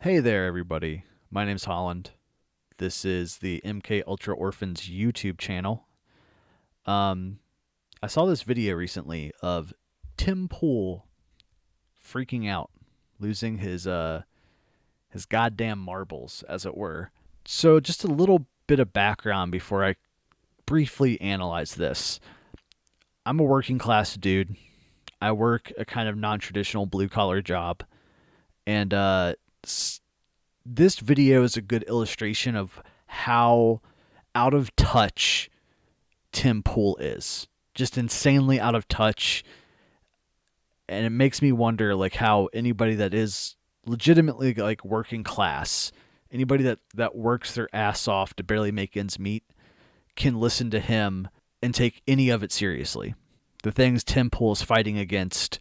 Hey there, everybody. My name's Holland. This is the MK Ultra Orphans YouTube channel. I saw this video recently of Tim Pool freaking out, losing his goddamn marbles, as it were. So, just a little bit of background before I briefly analyze this. I'm a working class dude. I work a kind of non-traditional blue collar job, and this video is a good illustration of how out of touch Tim Pool is. Just insanely out of touch. And it makes me wonder like how anybody that is legitimately like working class, anybody that works their ass off to barely make ends meet, can listen to him and take any of it seriously. The things Tim Pool is fighting against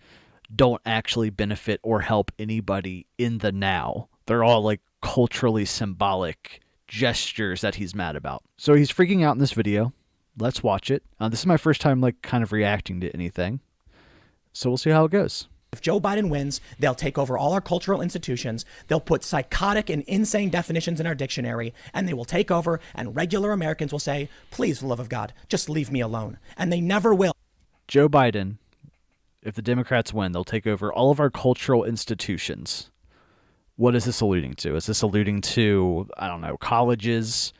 don't actually benefit or help anybody in the now. They're all like culturally symbolic gestures that he's mad about. So he's freaking out in this video. Let's watch it. This is my first time like kind of reacting to anything. So we'll see how it goes. If Joe Biden wins, they'll take over all our cultural institutions. They'll put psychotic and insane definitions in our dictionary, and they will take over, and regular Americans will say, please, for the love of God, just leave me alone. And they never will. Joe Biden, if the Democrats win, they'll take over all of our cultural institutions. What is this alluding to? Is this alluding to, I don't know, colleges,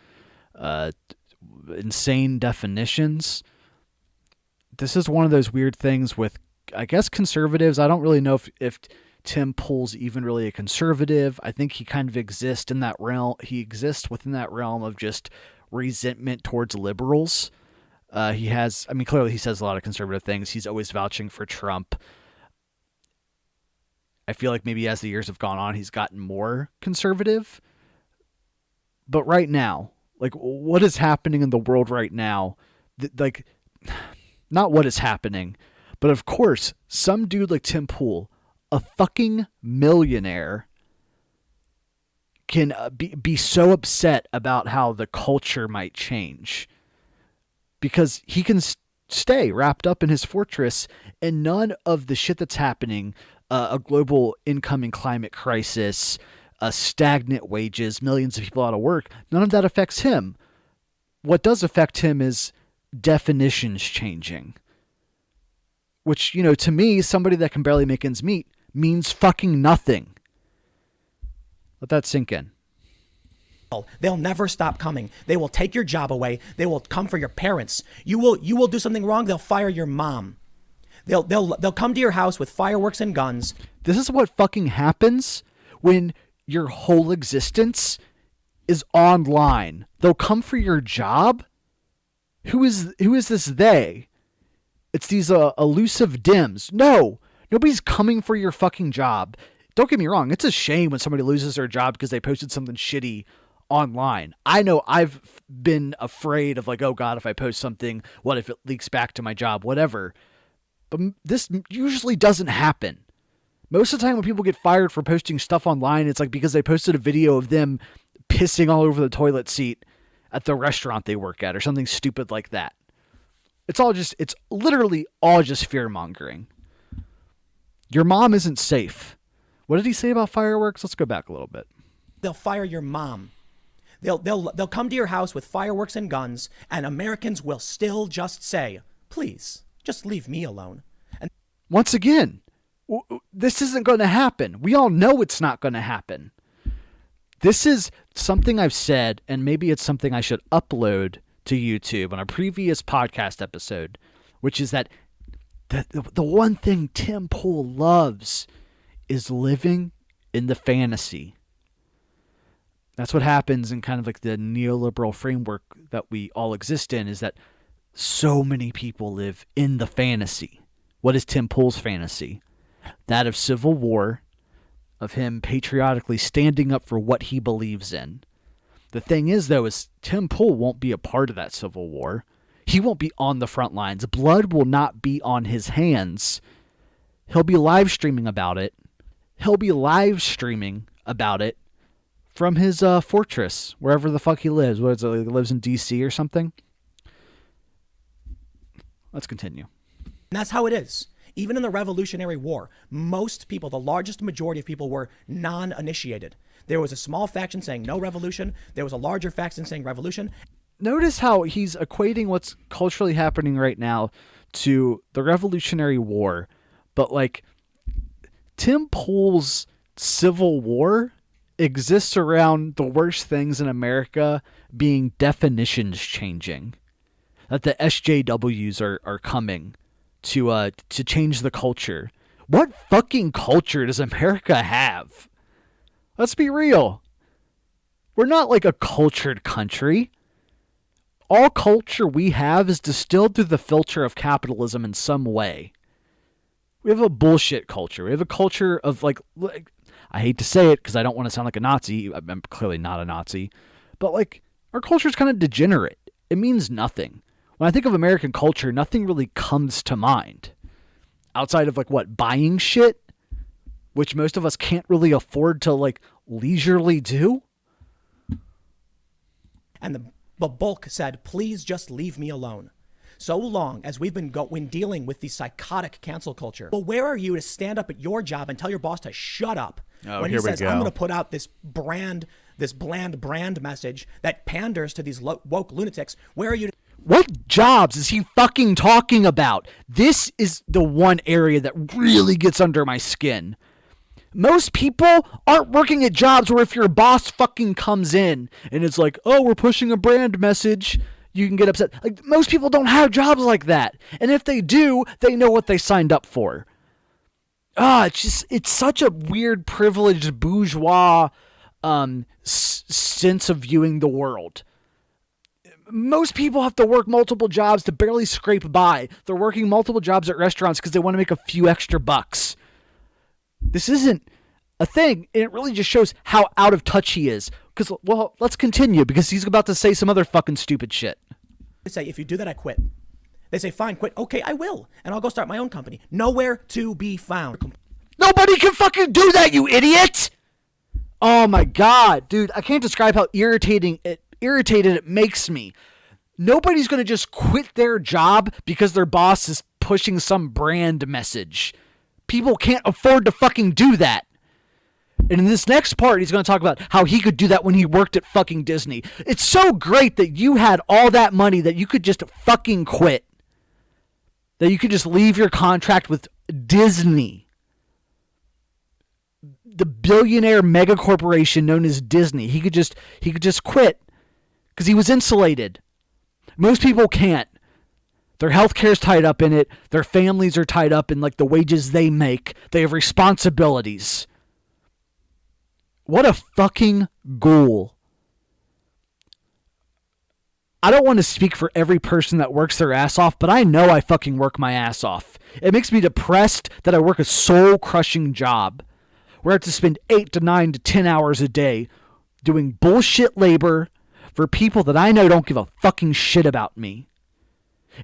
insane definitions? This is one of those weird things with, I guess, conservatives. I don't really know if Tim Pool's even really a conservative. I think he kind of exists in that realm. He exists within that realm of just resentment towards liberals. He has, I mean, clearly he says a lot of conservative things. He's always vouching for Trump. I feel like maybe as the years have gone on, he's gotten more conservative. But right now, like, what is happening in the world right now? Like, not what is happening, but of course, some dude like Tim Pool, a fucking millionaire, can be so upset about how the culture might change. Because he can stay wrapped up in his fortress, and none of the shit that's happening, a global incoming climate crisis, stagnant wages, millions of people out of work, none of that affects him. What does affect him is definitions changing. Which, you know, to me, somebody that can barely make ends meet means fucking nothing. Let that sink in. They'll never stop coming. They will take your job away. They will come for your parents. You will do something wrong. They'll fire your mom. They'll come to your house with fireworks and guns. This is what fucking happens when your whole existence is online. They'll come for your job. Who is this they? It's these elusive Dems. No, nobody's coming for your fucking job. Don't get me wrong. It's a shame when somebody loses their job because they posted something shitty online. I know I've been afraid of like, oh God, if I post something, what if it leaks back to my job, whatever. But this usually doesn't happen. Most of the time when people get fired for posting stuff online, it's like because they posted a video of them pissing all over the toilet seat at the restaurant they work at or something stupid like that. It's literally all just fear mongering. Your mom isn't safe. What did he say about fireworks? Let's go back a little bit. They'll fire your mom. They'll come to your house with fireworks and guns, and Americans will still just say, please, just leave me alone. And once again, this isn't going to happen. We all know it's not going to happen. This is something I've said, and maybe it's something I should upload to YouTube on a previous podcast episode, which is that the one thing Tim Pool loves is living in the fantasy. That's what happens in kind of like the neoliberal framework that we all exist in, is that so many people live in the fantasy. What is Tim Pool's fantasy? That of civil war, of him patriotically standing up for what he believes in. The thing is, though, is Tim Pool won't be a part of that civil war. He won't be on the front lines. Blood will not be on his hands. He'll be live streaming about it. From his fortress, wherever the fuck he lives. What is it? He lives in D.C. or something? Let's continue. And that's how it is. Even in the Revolutionary War, most people, the largest majority of people, were non-initiated. There was a small faction saying no revolution. There was a larger faction saying revolution. Notice how he's equating what's culturally happening right now to the Revolutionary War. But, like, Tim Pool's Civil War exists around the worst things in America being definitions changing. That the SJWs are coming to change the culture. What fucking culture does America have? Let's be real. We're not like a cultured country. All culture we have is distilled through the filter of capitalism in some way. We have a bullshit culture. We have a culture of like I hate to say it because I don't want to sound like a Nazi. I'm clearly not a Nazi. But like our culture is kind of degenerate. It means nothing. When I think of American culture, nothing really comes to mind. Outside of like what, buying shit? Which most of us can't really afford to like leisurely do. And the bulk said, please just leave me alone. So long as we've been dealing with the psychotic cancel culture. Well, where are you to stand up at your job and tell your boss to shut up? When he says, I'm going to put out this bland brand message that panders to these woke lunatics. Where are you? What jobs is he fucking talking about? This is the one area that really gets under my skin. Most people aren't working at jobs where if your boss fucking comes in and it's like, oh, we're pushing a brand message, you can get upset. Like, most people don't have jobs like that. And if they do, they know what they signed up for. It's such a weird, privileged, bourgeois sense of viewing the world. Most people have to work multiple jobs to barely scrape by. They're working multiple jobs at restaurants because they want to make a few extra bucks. This isn't a thing. It really just shows how out of touch he is. Because, well, let's continue because he's about to say some other fucking stupid shit. They say, if you do that, I quit. They say, fine, quit. Okay, I will. And I'll go start my own company. Nowhere to be found. Nobody can fucking do that, you idiot! Oh my god, dude. I can't describe how irritated it makes me. Nobody's going to just quit their job because their boss is pushing some brand message. People can't afford to fucking do that. And in this next part, he's going to talk about how he could do that when he worked at fucking Disney. It's so great that you had all that money that you could just fucking quit. That you could just leave your contract with Disney. The billionaire mega corporation known as Disney. He could just quit because he was insulated. Most people can't. Their healthcare is tied up in it. Their families are tied up in like the wages they make. They have responsibilities. What a fucking ghoul. I don't want to speak for every person that works their ass off, but I know I fucking work my ass off. It makes me depressed that I work a soul-crushing job where I have to spend 8 to 9 to 10 hours a day doing bullshit labor for people that I know don't give a fucking shit about me.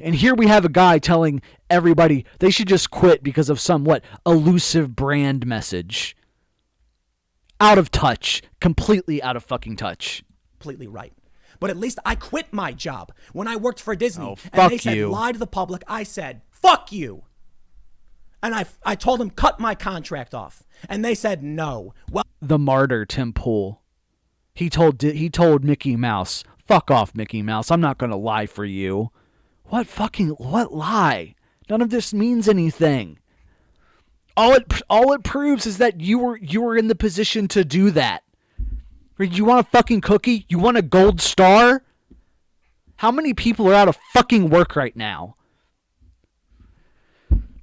And here we have a guy telling everybody they should just quit because of some, elusive brand message. Out of touch. Completely out of fucking touch. Completely right. But at least I quit my job when I worked for Disney. Oh, fuck and they said, you. lie to the public. I said, fuck you. And I told them, cut my contract off. And they said, no. Well, the martyr, Tim Pool. He told Mickey Mouse, fuck off, Mickey Mouse. I'm not going to lie for you. What lie? None of this means anything. All it proves is that you were in the position to do that. You want a fucking cookie? You want a gold star? How many people are out of fucking work right now?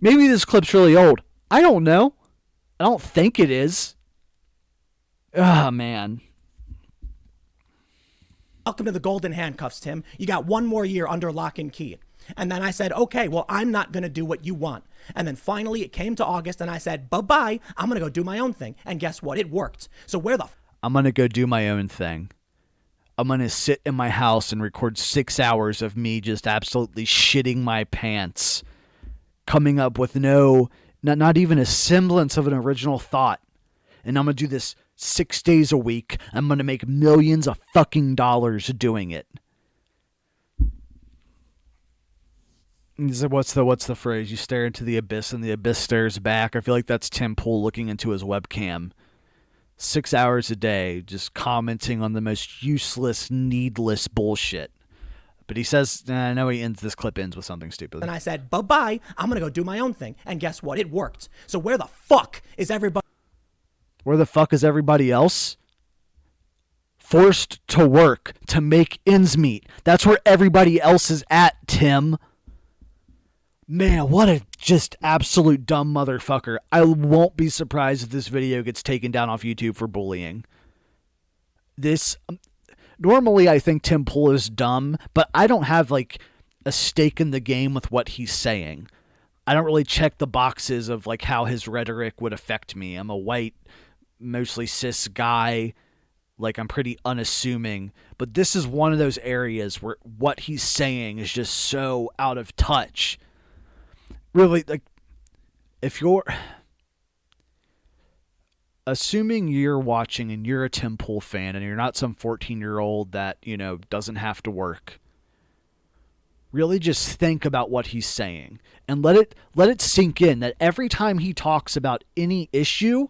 Maybe this clip's really old. I don't know. I don't think it is. Ah, man. Welcome to the golden handcuffs, Tim. You got one more year under lock and key. And then I said, okay, well, I'm not going to do what you want. And then finally it came to August and I said, bye-bye, I'm going to go do my own thing. And guess what? It worked. So I'm going to go do my own thing. I'm going to sit in my house and record 6 hours of me just absolutely shitting my pants. Coming up with not even a semblance of an original thought. And I'm going to do this 6 days a week. I'm going to make millions of fucking dollars doing it. What's the phrase? You stare into the abyss and the abyss stares back. I feel like that's Tim Pool looking into his webcam. 6 hours a day just commenting on the most useless, needless bullshit. But he says, I know this clip ends with something stupid. And I said, bye-bye, I'm going to go do my own thing. And guess what? It worked. So where the fuck is everybody? Where the fuck is everybody else? Forced to work to make ends meet. That's where everybody else is at, Tim. Man, what a just absolute dumb motherfucker. I won't be surprised if this video gets taken down off YouTube for bullying. Normally, I think Tim Pool is dumb, but I don't have, like, a stake in the game with what he's saying. I don't really check the boxes of, like, how his rhetoric would affect me. I'm a white, mostly cis guy. Like, I'm pretty unassuming. But this is one of those areas where what he's saying is just so out of touch. Really, like, if you're... Assuming you're watching and you're a Tim Pool fan and you're not some 14-year-old that, doesn't have to work, really just think about what he's saying and let it sink in that every time he talks about any issue,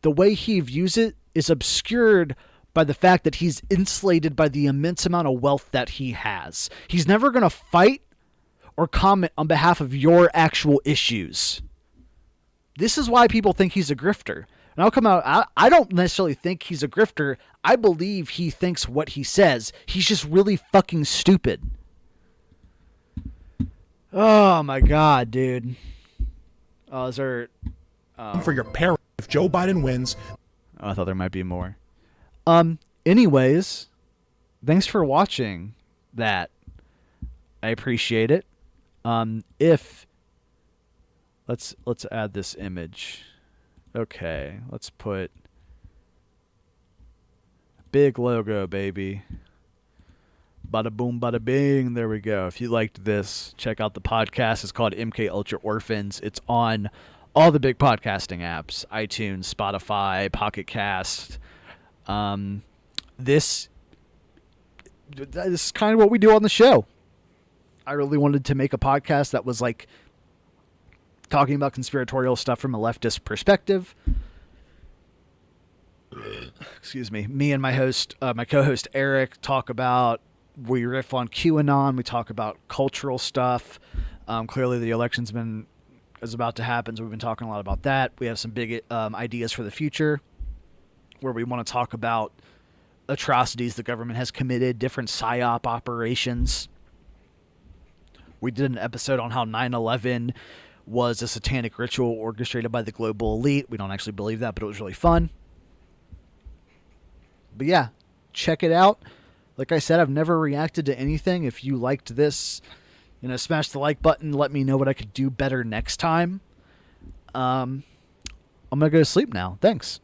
the way he views it is obscured by the fact that he's insulated by the immense amount of wealth that he has. He's never going to fight or comment on behalf of your actual issues. This is why people think he's a grifter. And I'll come out, I don't necessarily think he's a grifter. I believe he thinks what he says. He's just really fucking stupid. Oh my God, dude. Oh, is there... for your parents if Joe Biden wins. Oh, I thought there might be more. Anyways, thanks for watching that. I appreciate it. Let's add this image. Okay, let's put big logo, baby. Bada boom, bada bing. There we go. If you liked this, check out the podcast. It's called MK Ultra Orphans. It's on all the big podcasting apps: iTunes, Spotify, Pocket Cast. This is kind of what we do on the show. I really wanted to make a podcast that was like talking about conspiratorial stuff from a leftist perspective. Excuse me. Me and my co-host Eric we riff on QAnon. We talk about cultural stuff. Clearly the election's is about to happen, so we've been talking a lot about that. We have some big ideas for the future where we want to talk about atrocities the government has committed, different PSYOP operations. We did an episode on how 9/11 was a satanic ritual orchestrated by the global elite. We don't actually believe that, but it was really fun. But yeah, check it out. Like I said, I've never reacted to anything. If you liked this, smash the like button. Let me know what I could do better next time. I'm going to go to sleep now. Thanks.